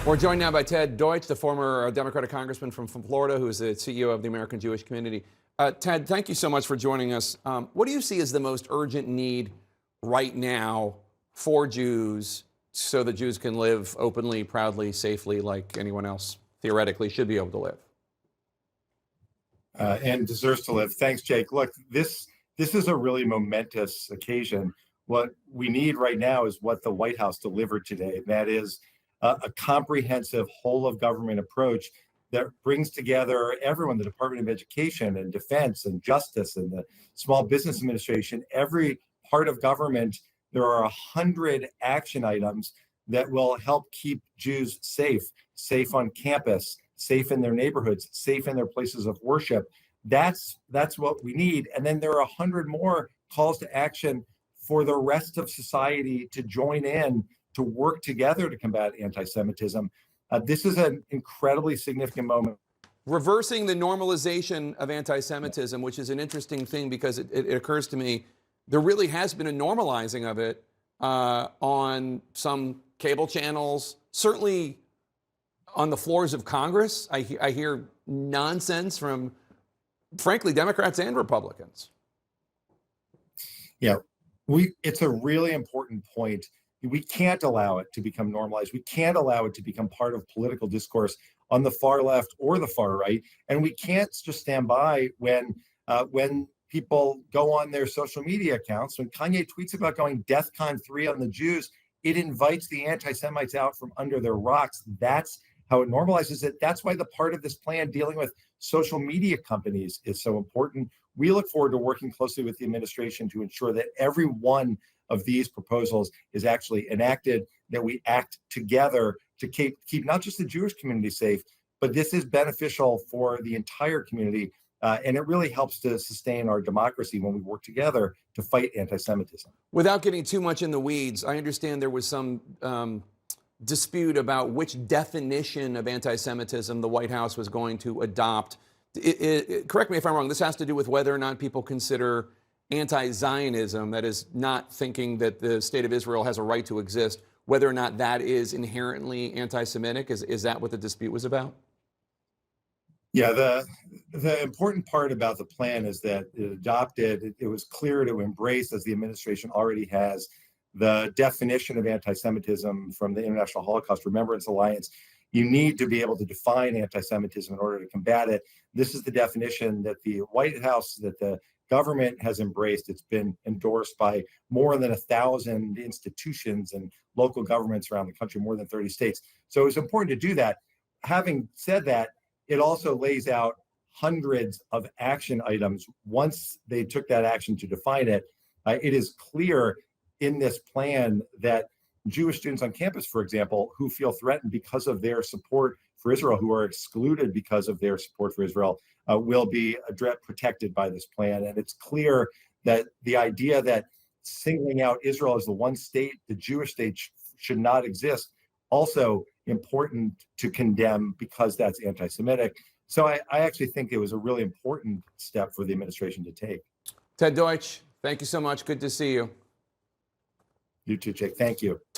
We're joined now by Ted Deutch, the former Democratic congressman from Florida, who is the CEO of the American Jewish Community. Ted, thank you so much for joining us. What do you see as the most urgent need right now for Jews so that Jews can live openly, proudly, safely like anyone else theoretically should be able to live? And deserves to live. Thanks, Jake. Look, this is a really momentous occasion. What we need right now is what the White House delivered today. And that is a comprehensive whole of government approach that brings together everyone, the Department of Education and Defense and Justice and the Small Business Administration, every part of government. There are 100 action items that will help keep Jews safe on campus, safe in their neighborhoods, safe in their places of worship. That's what we need. And then there are 100 more calls to action for the rest of society to join in, to work together to combat anti-Semitism. This is an incredibly significant moment. Reversing the normalization of anti-Semitism, which is an interesting thing because it occurs to me, there really has been a normalizing of it on some cable channels, certainly on the floors of Congress. I hear nonsense from, frankly, Democrats and Republicans. Yeah, it's a really important point. We can't allow it to become normalized. We can't allow it to become part of political discourse on the far left or the far right. And we can't just stand by when people go on their social media accounts. When Kanye tweets about going DEFCON 3 on the Jews, it invites the anti-Semites out from under their rocks. That's how it normalizes it. That's why the part of this plan dealing with social media companies is so important. We look forward to working closely with the administration to ensure that every one of these proposals is actually enacted, that we act together to keep not just the Jewish community safe, but this is beneficial for the entire community. And it really helps to sustain our democracy when we work together to fight anti-Semitism. Without getting too much in the weeds, I understand there was some dispute about which definition of anti-Semitism the White House was going to adopt. Correct me if I'm wrong, this has to do with whether or not people consider anti-Zionism, that is not thinking that the state of Israel has a right to exist, whether or not that is inherently anti-Semitic. Is that what the dispute was about? Yeah, the important part about the plan is that it was clear to embrace, as the administration already has, the definition of anti-Semitism from the International Holocaust Remembrance Alliance. You need to be able to define anti-Semitism in order to combat it. This is the definition that the White House, that the government has embraced. It's been endorsed by more than 1,000 institutions and local governments around the country, more than 30 states. So it's important to do that. Having said that, it also lays out hundreds of action items. Once they took that action to define it, it is clear in this plan that Jewish students on campus, for example, who feel threatened because of their support for Israel, who are excluded because of their support for Israel, will be protected by this plan. And it's clear that the idea that singling out Israel as the one state, the Jewish state, should not exist, also important to condemn because that's anti-Semitic. So I actually think it was a really important step for the administration to take. Ted Deutch, thank you so much. Good to see you. You too, Jake. Thank you.